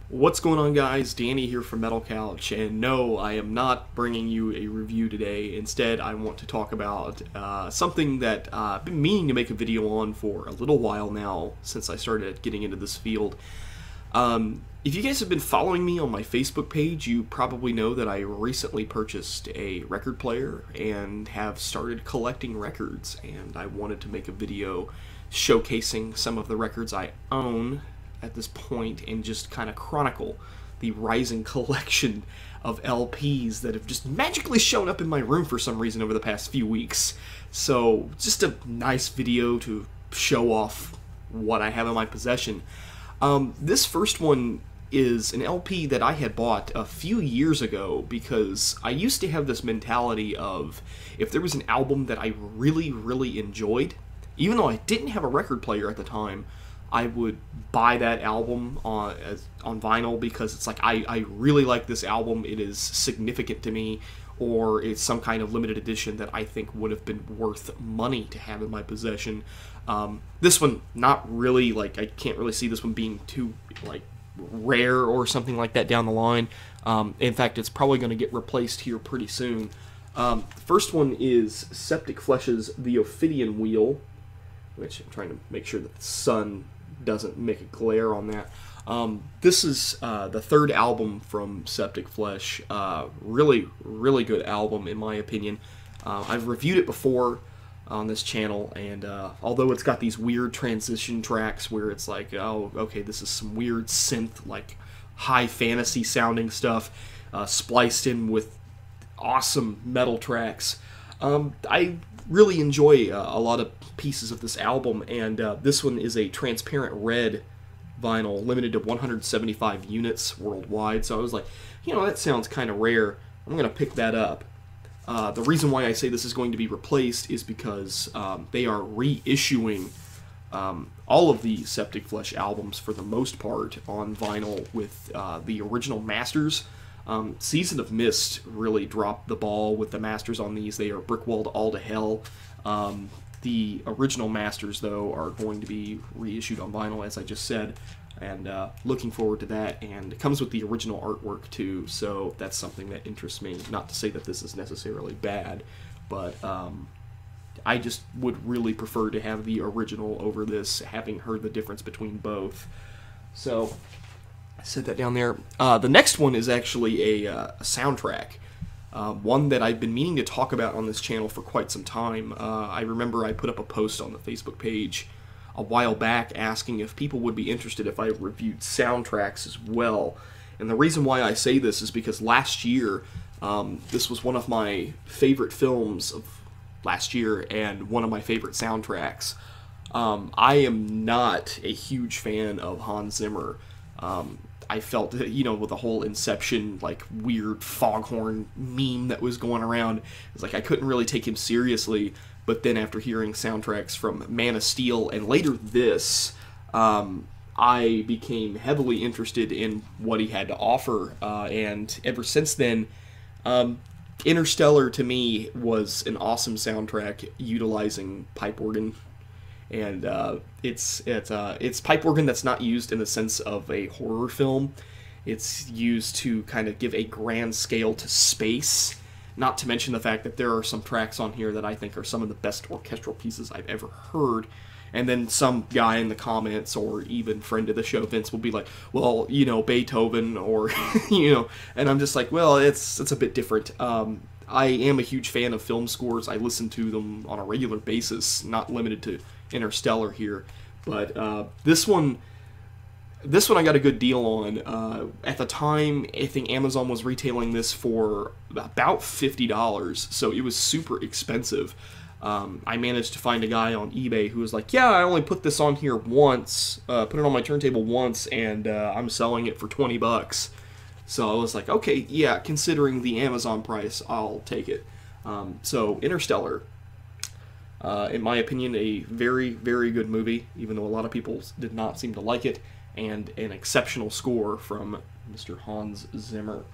What's going on, guys? Danny here from Metal Couch, and no, I am not bringing you a review today. Instead, I want to talk about something that I've been meaning to make a video on for a little while now, since I started getting into this field. If you guys have been following me on my Facebook page, you probably know that I recently purchased a record player and have started collecting records, and I wanted to make a video showcasing some of the records I own at this point and just kind of chronicle the rising collection of LPs that have just magically shown up in my room for some reason over the past few weeks. So just a nice video to show off what I have in my possession. This first one is an LP that I had bought a few years ago because I used to have this mentality of if there was an album that I really enjoyed, even though I didn't have a record player at the time, I would buy that album on vinyl because it's like I really like this album, it is significant to me, or it's some kind of limited edition that I think would have been worth money to have in my possession. This one, not really, like, I can't really see this one being too, like, rare or something like that down the line. In fact, it's probably going to get replaced here pretty soon. The first one is Septic Flesh's The Ophidian Wheel, which I'm trying to make sure that the sun doesn't make a glare on that. This is the third album from Septic Flesh. Really good album in my opinion. I've reviewed it before on this channel, and although it's got these weird transition tracks where it's like, oh, okay, this is some weird synth, like high fantasy sounding stuff, spliced in with awesome metal tracks. I really enjoy a lot of pieces of this album, and this one is a transparent red vinyl, limited to 175 units worldwide, so I was like, you know, that sounds kind of rare. I'm going to pick that up. The reason why I say this is going to be replaced is because they are reissuing all of the Septic Flesh albums, for the most part, on vinyl with the original masters. Season of Mist really dropped the ball with the masters on these. They are brickwalled all to hell. The original masters, though, are going to be reissued on vinyl, as I just said, and looking forward to that. And it comes with the original artwork, too, so that's something that interests me. Not to say that this is necessarily bad, but I just would really prefer to have the original over this, having heard the difference between both. So I set that down there. The next one is actually a soundtrack. One that I've been meaning to talk about on this channel for quite some time. I remember I put up a post on the Facebook page a while back asking if people would be interested if I reviewed soundtracks as well. And the reason why I say this is because last year, this was one of my favorite films of last year and one of my favorite soundtracks. I am not a huge fan of Hans Zimmer. I felt, you know, with the whole Inception, like, weird foghorn meme that was going around, it's like I couldn't really take him seriously. But then after hearing soundtracks from Man of Steel and later this, I became heavily interested in what he had to offer. And ever since then, Interstellar to me was an awesome soundtrack utilizing pipe organ. And it's pipe organ that's not used in the sense of a horror film. It's used to kind of give a grand scale to space, not to mention the fact that there are some tracks on here that I think are some of the best orchestral pieces I've ever heard. And then some guy in the comments, or even friend of the show, Vince, will be like, well, you know, Beethoven, or, you know, and I'm just like, well, it's a bit different. I am a huge fan of film scores. I listen to them on a regular basis, not limited to Interstellar here, but this one I got a good deal on. At the time, I think Amazon was retailing this for about $50, so it was super expensive. I managed to find a guy on eBay who was like, yeah, I only put this on here once, put it on my turntable once, and I'm selling it for 20 bucks. So I was like, okay, yeah, considering the Amazon price, I'll take it. So Interstellar, in my opinion, a very good movie, even though a lot of people did not seem to like it, and an exceptional score from Mr. Hans Zimmer.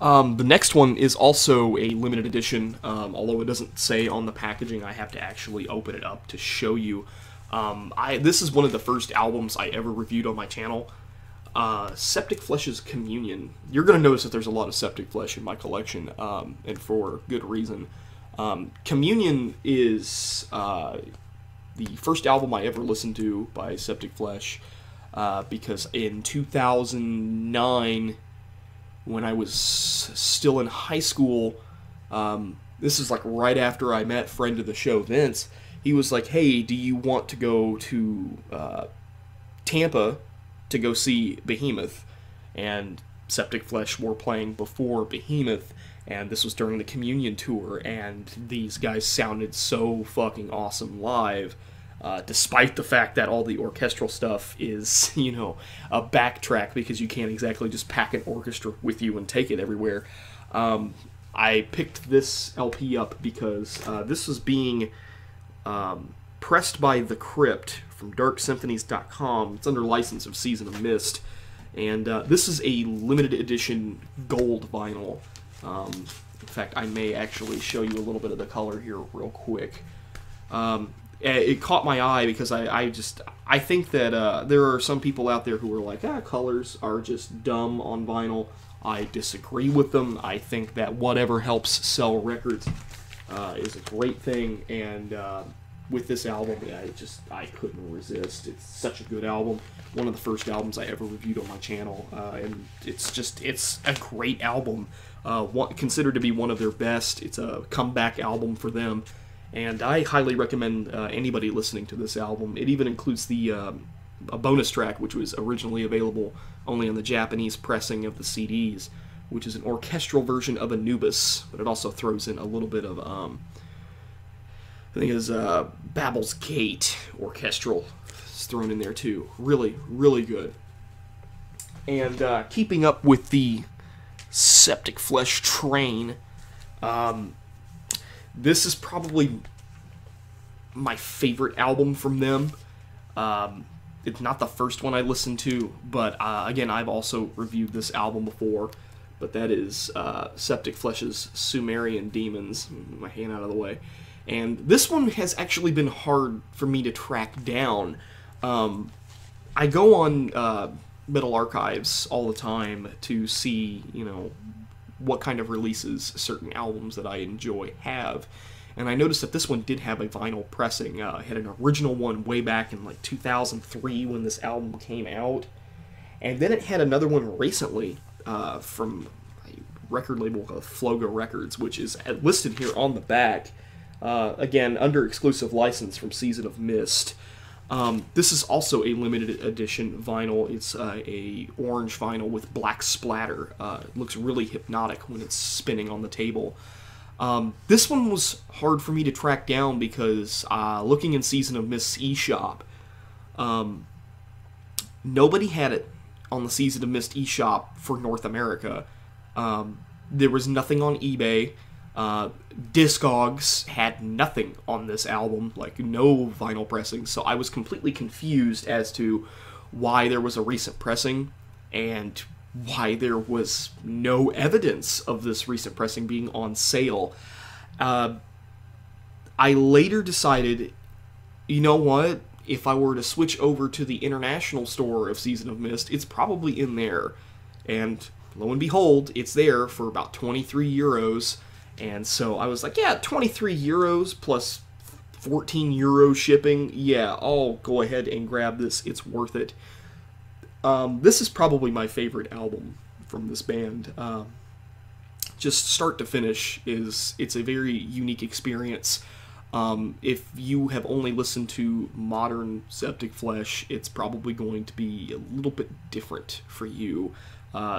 The next one is also a limited edition, although it doesn't say on the packaging. I have to actually open it up to show you. This is one of the first albums I ever reviewed on my channel. Septic Flesh's Communion. You're going to notice that there's a lot of Septic Flesh in my collection, and for good reason. Communion is the first album I ever listened to by Septic Flesh, because in 2009, when I was still in high school, this is like right after I met friend of the show, Vince. He was like, hey, do you want to go to Tampa to go see Behemoth? And Septic Flesh were playing before Behemoth, and this was during the Communion tour, and these guys sounded so fucking awesome live, despite the fact that all the orchestral stuff is, you know, a backtrack because you can't exactly just pack an orchestra with you and take it everywhere. I picked this LP up because this was being pressed by The Crypt from DarkSymphonies.com. It's under license of Season of Mist, and this is a limited edition gold vinyl. In fact, I may actually show you a little bit of the color here real quick. It caught my eye because I think that there are some people out there who are like, colors are just dumb on vinyl. I disagree with them. I think that whatever helps sell records is a great thing, and with this album, I couldn't resist. It's such a good album. One of the first albums I ever reviewed on my channel, and it's a great album. Considered to be one of their best. It's a comeback album for them, and I highly recommend anybody listening to this album. It even includes a bonus track, which was originally available only on the Japanese pressing of the CDs, which is an orchestral version of Anubis, but it also throws in a little bit of, I think it is Babel's Gate orchestral. It's thrown in there too. Really, really good. And keeping up with the Septic Flesh train, this is probably my favorite album from them. It's not the first one I listened to, but again, I've also reviewed this album before, but that is Septic Flesh's Sumerian Demons. Move my hand out of the way. And this one has actually been hard for me to track down. I go on Metal Archives all the time to see, you know, what kind of releases certain albums that I enjoy have. And I noticed that this one did have a vinyl pressing. It had an original one way back in like 2003 when this album came out. And then it had another one recently from a record label called Floga Records, which is listed here on the back. Again, under exclusive license from Season of Mist. This is also a limited edition vinyl. It's a orange vinyl with black splatter. It looks really hypnotic when it's spinning on the table. This one was hard for me to track down because looking in Season of Mist's eShop, nobody had it on the Season of Mist eShop for North America. There was nothing on eBay. Discogs had nothing on this album, like no vinyl pressing, so I was completely confused as to why there was a recent pressing and why there was no evidence of this recent pressing being on sale. I later decided, you know what, if I were to switch over to the international store of Season of Mist, it's probably in there. And lo and behold, it's there for about 23 euros. And so I was like, yeah, 23 euros plus 14 euro shipping. Yeah, I'll go ahead and grab this. It's worth it. This is probably my favorite album from this band. Just start to finish, it's a very unique experience. If you have only listened to modern Septic Flesh, it's probably going to be a little bit different for you.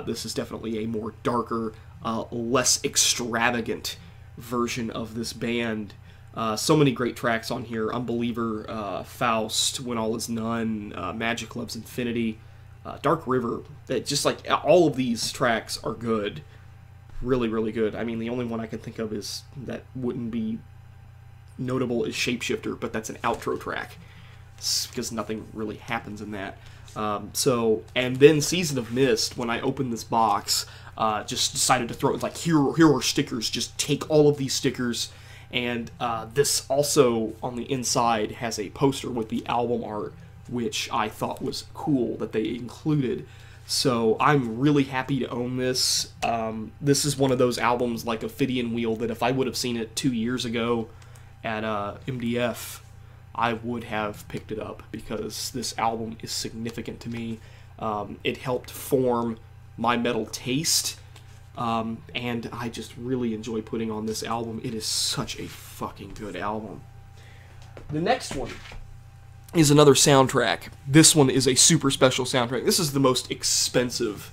This is definitely a more darker, less extravagant version of this band. So many great tracks on here. Unbeliever, Faust, When All Is None, Magic Loves Infinity, Dark River. Just like all of these tracks are good. Really, really good. I mean, the only one I can think of is that wouldn't be notable is Shapeshifter, but that's an outro track because nothing really happens in that. And then Season of Mist, when I opened this box, just decided to throw it like, here are stickers, just take all of these stickers. And this also, on the inside, has a poster with the album art, which I thought was cool that they included. So I'm really happy to own this. This is one of those albums like Ophidian Wheel that if I would have seen it 2 years ago at MDF, I would have picked it up because this album is significant to me. It helped form my metal taste, and I just really enjoy putting on this album. It is such a fucking good album. The next one is another soundtrack. This one is a super special soundtrack. This is the most expensive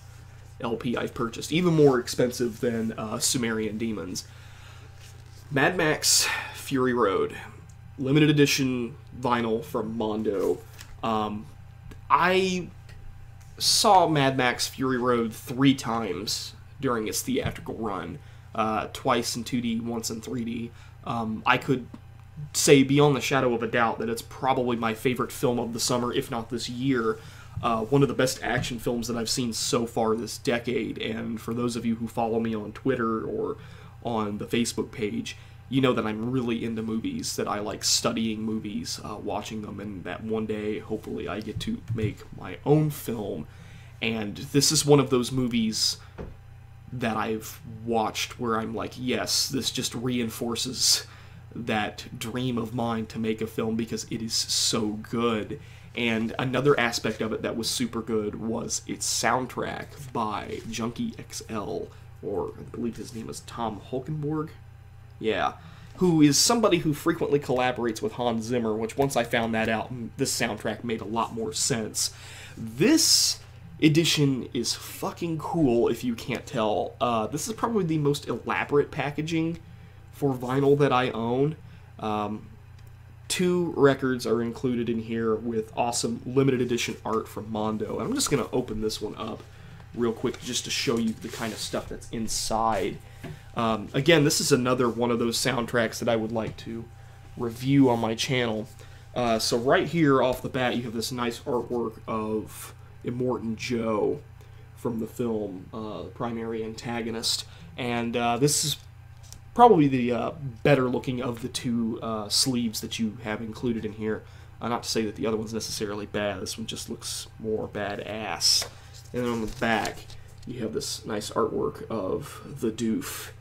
LP I've purchased, even more expensive than Sumerian Demons. Mad Max Fury Road, limited edition vinyl from Mondo. I saw Mad Max Fury Road 3 times during its theatrical run, twice in 2D, once in 3D. I could say beyond the shadow of a doubt that it's probably my favorite film of the summer, if not this year. One of the best action films that I've seen so far this decade, and for those of you who follow me on Twitter or on the Facebook page, you know that I'm really into movies, that I like studying movies, watching them, and that one day, hopefully, I get to make my own film. And this is one of those movies that I've watched where I'm like, yes, this just reinforces that dream of mine to make a film because it is so good. And another aspect of it that was super good was its soundtrack by Junkie XL, or I believe his name is Tom Holkenborg. Yeah, who is somebody who frequently collaborates with Hans Zimmer, which once I found that out, this soundtrack made a lot more sense. This edition is fucking cool, if you can't tell. This is probably the most elaborate packaging for vinyl that I own. 2 records are included in here with awesome limited edition art from Mondo. And I'm just going to open this one up real quick just to show you the kind of stuff that's inside. Again, this is another one of those soundtracks that I would like to review on my channel. So right here off the bat, you have this nice artwork of Immortan Joe from the film, the primary antagonist. And this is probably the better looking of the 2 sleeves that you have included in here. Not to say that the other one's necessarily bad, this one just looks more badass. And then on the back, you have this nice artwork of the Doof,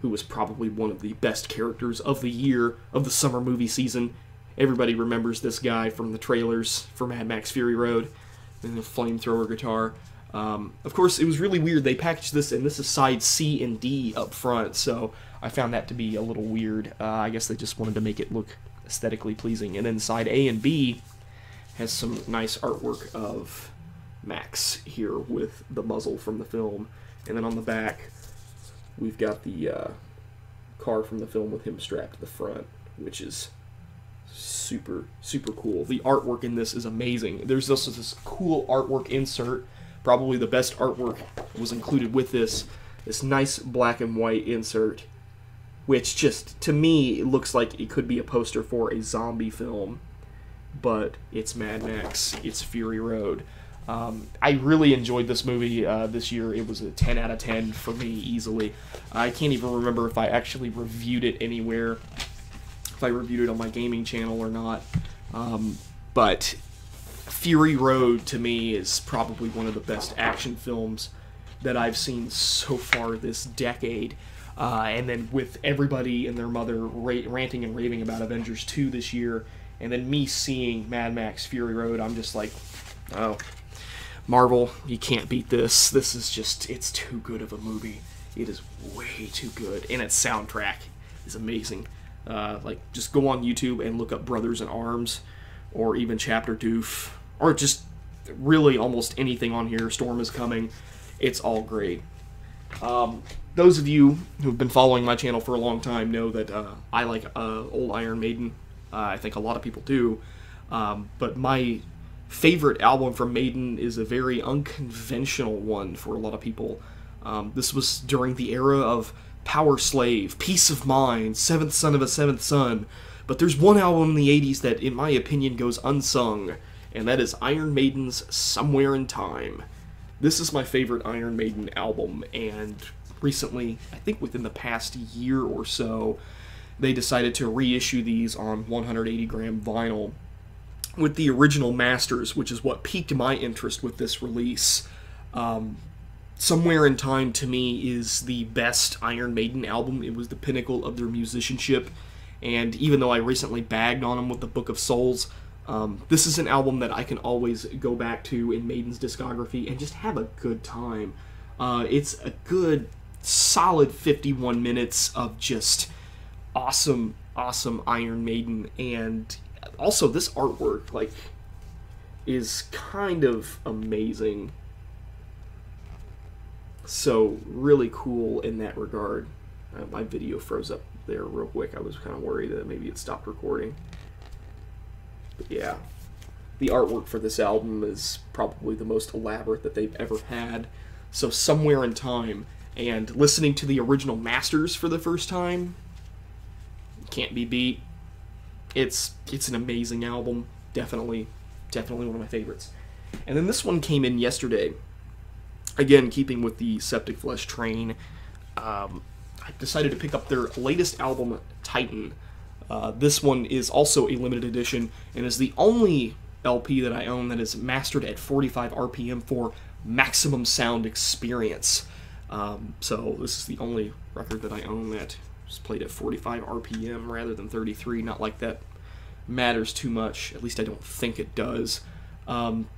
who was probably one of the best characters of the year, of the summer movie season. Everybody remembers this guy from the trailers for Mad Max Fury Road, and the flamethrower guitar. Of course, it was really weird. They packaged this, and this is side C and D up front, so I found that to be a little weird. I guess they just wanted to make it look aesthetically pleasing. And then side A and B has some nice artwork of Max here with the muzzle from the film. And then on the back, we've got the car from the film with him strapped to the front, which is super, super cool. The artwork in this is amazing. There's also this cool artwork insert. Probably the best artwork was included with this nice black and white insert, which just, to me, looks like it could be a poster for a zombie film, but it's Mad Max, it's Fury Road. I really enjoyed this movie this year. It was a 10 out of 10 for me, easily. I can't even remember if I actually reviewed it anywhere, if I reviewed it on my gaming channel or not, but Fury Road, to me, is probably one of the best action films that I've seen so far this decade. And then with everybody and their mother ranting and raving about Avengers 2 this year, and then me seeing Mad Max Fury Road, I'm just like, oh, Marvel, you can't beat this. This is just, it's too good of a movie. It is way too good. And its soundtrack is amazing. Like, just go on YouTube and look up Brothers in Arms, or even Chapter Doof, or just really almost anything on here. Storm is Coming. It's all great. Those of you who've been following my channel for a long time know that I like old Iron Maiden. I think a lot of people do. But my favorite album from Maiden is a very unconventional one for a lot of people. This was during the era of Power Slave, Peace of Mind, Seventh Son of a Seventh Son. But there's one album in the 80s that, in my opinion, goes unsung, and that is Iron Maiden's Somewhere in Time. This is my favorite Iron Maiden album, and recently, I think within the past year or so, they decided to reissue these on 180-gram vinyl with the original masters, which is what piqued my interest with this release. Somewhere in Time, to me, is the best Iron Maiden album. It was the pinnacle of their musicianship, and even though I recently bagged on them with the Book of Souls, this is an album that I can always go back to in Maiden's discography and just have a good time. It's a good, solid 51 minutes of just awesome, awesome Iron Maiden, and also this artwork, like, is kind of amazing. So, really cool in that regard. My video froze up there real quick. I was kind of worried that maybe it stopped recording. But yeah, the artwork for this album is probably the most elaborate that they've ever had. So, Somewhere in Time, and listening to the original masters for the first time, can't be beat. It's an amazing album. Definitely one of my favorites. And then this one came in yesterday. Again, keeping with the Septic Flesh train, I decided to pick up their latest album, Titan. This one is also a limited edition, and is the only LP that I own that is mastered at 45 RPM for maximum sound experience. So this is the only record that I own that is played at 45 RPM rather than 33. Not like that matters too much, at least I don't think it does.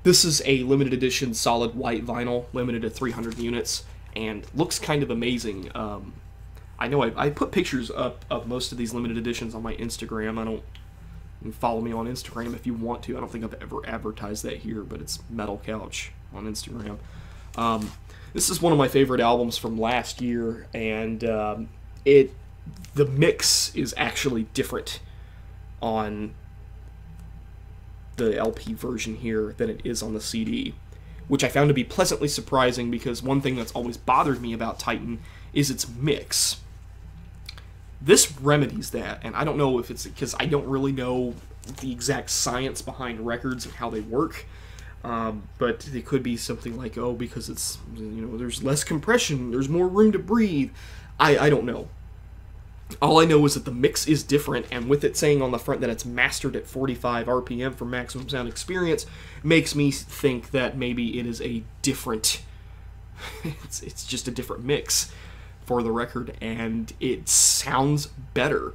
This is a limited edition solid white vinyl, limited to 300 units, and looks kind of amazing. I know I put pictures up of most of these limited editions on my Instagram. You can follow me on Instagram if you want to. I don't think I've ever advertised that here, but it's Metal Couch on Instagram. This is one of my favorite albums from last year, and the mix is actually different on the LP version here than it is on the CD, which I found to be pleasantly surprising, because one thing that's always bothered me about Titan is its mix. This remedies that, and I don't know if it's because I don't really know the exact science behind records and how they work, but it could be something like, oh, because it's, there's less compression, there's more room to breathe. I don't know. All I know is that the mix is different, and with it saying on the front that it's mastered at 45 RPM for maximum sound experience, makes me think that maybe it is a different, it's just a different mix for the record, and it sounds better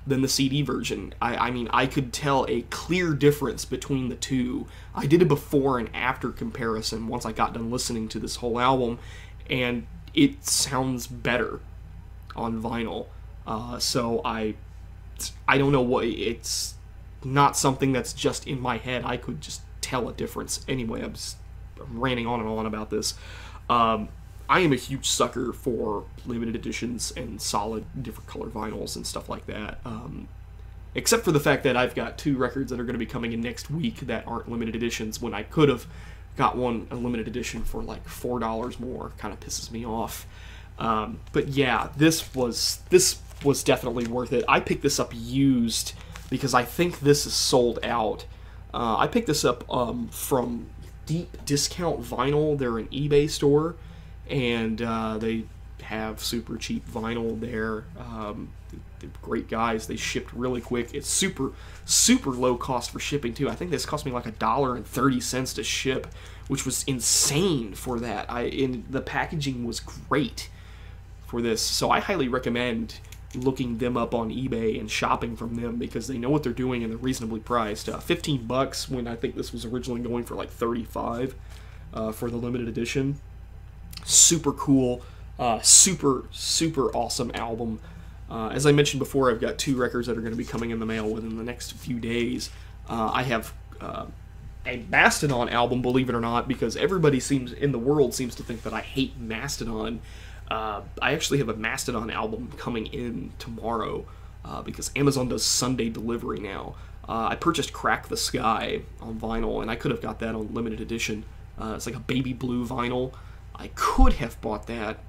than the CD version. I mean, I could tell a clear difference between the two. I did a before and after comparison once I got done listening to this whole album, and it sounds better on vinyl. So I don't know what, it's not something that's just in my head. I could just tell a difference. Anyway, I'm ranting on and on about this. I am a huge sucker for limited editions and solid different color vinyls and stuff like that. Except for the fact that I've got 2 records that are going to be coming in next week that aren't limited editions, when I could have got one a limited edition for like $4 more. Kind of pisses me off. But yeah, this was definitely worth it. I picked this up used because I think this is sold out. I picked this up from Deep Discount Vinyl. They're an eBay store, and they have super cheap vinyl there. They're great guys. They shipped really quick. It's super low cost for shipping too. I think this cost me like $1.30 to ship, which was insane for that. The packaging was great for this, so I highly recommend looking them up on eBay and shopping from them, because they know what they're doing and they're reasonably priced. $15 when I think this was originally going for like $35 for the limited edition. Super cool, super awesome album. As I mentioned before, I've got 2 records that are going to be coming in the mail within the next few days. I have a Mastodon album, believe it or not, because everybody in the world seems to think that I hate Mastodon. I actually have a Mastodon album coming in tomorrow, because Amazon does Sunday delivery now. I purchased Crack the Sky on vinyl, and I could have got that on limited edition. It's like a baby blue vinyl. I could have bought that,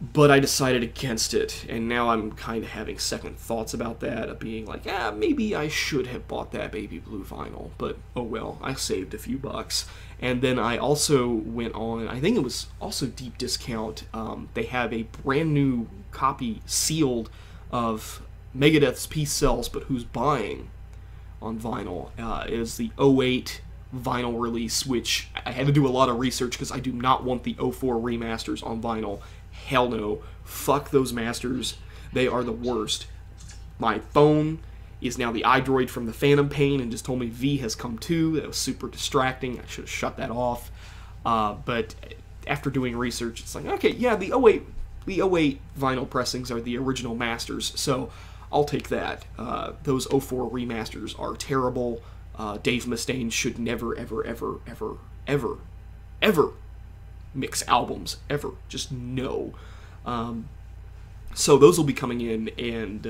but I decided against it, and now I'm kind of having second thoughts about that, of being like, maybe I should have bought that baby blue vinyl, but oh well, I saved a few bucks. And then I also went on, I think it was also Deep Discount, they have a brand new copy sealed of Megadeth's Peace Sells But Who's Buying on vinyl. It is the 08 vinyl release, which I had to do a lot of research because I do not want the 04 remasters on vinyl. Hell no. Fuck those masters. They are the worst. My phone is now the iDroid from the Phantom Pain and just told me V has come too. That was super distracting. I should have shut that off. But after doing research, it's like, okay, yeah, the 08 vinyl pressings are the original masters, so I'll take that. Those 04 remasters are terrible. Dave Mustaine should never, ever, ever, ever, ever, ever mix albums, ever. Just no. So those will be coming in, and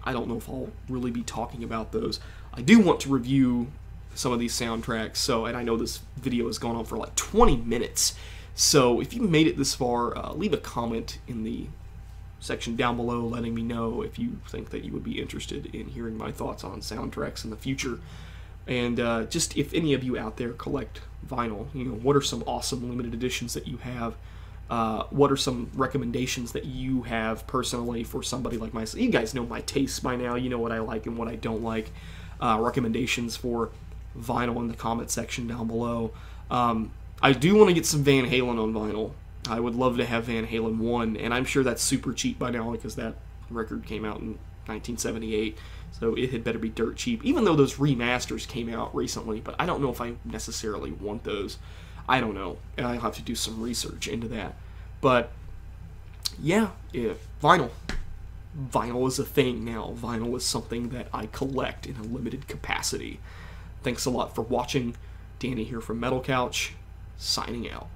I don't know if I'll really be talking about those. I do want to review some of these soundtracks, and I know this video has gone on for like 20 minutes, so if you made it this far, leave a comment in the section down below letting me know if you think that you would be interested in hearing my thoughts on soundtracks in the future. And just if any of you out there collect vinyl, what are some awesome limited editions that you have? What are some recommendations that you have personally for somebody like myself? You guys know my tastes by now. You know what I like and what I don't like. Recommendations for vinyl in the comment section down below. I do want to get some Van Halen on vinyl. I would love to have Van Halen 1, and I'm sure that's super cheap by now because that record came out in 1978, so it had better be dirt cheap, even though those remasters came out recently, but I don't know if I necessarily want those. I don't know. I'll have to do some research into that. But, yeah, vinyl. Vinyl is a thing now. Vinyl is something that I collect in a limited capacity. Thanks a lot for watching. Danny here from Metal Couch, signing out.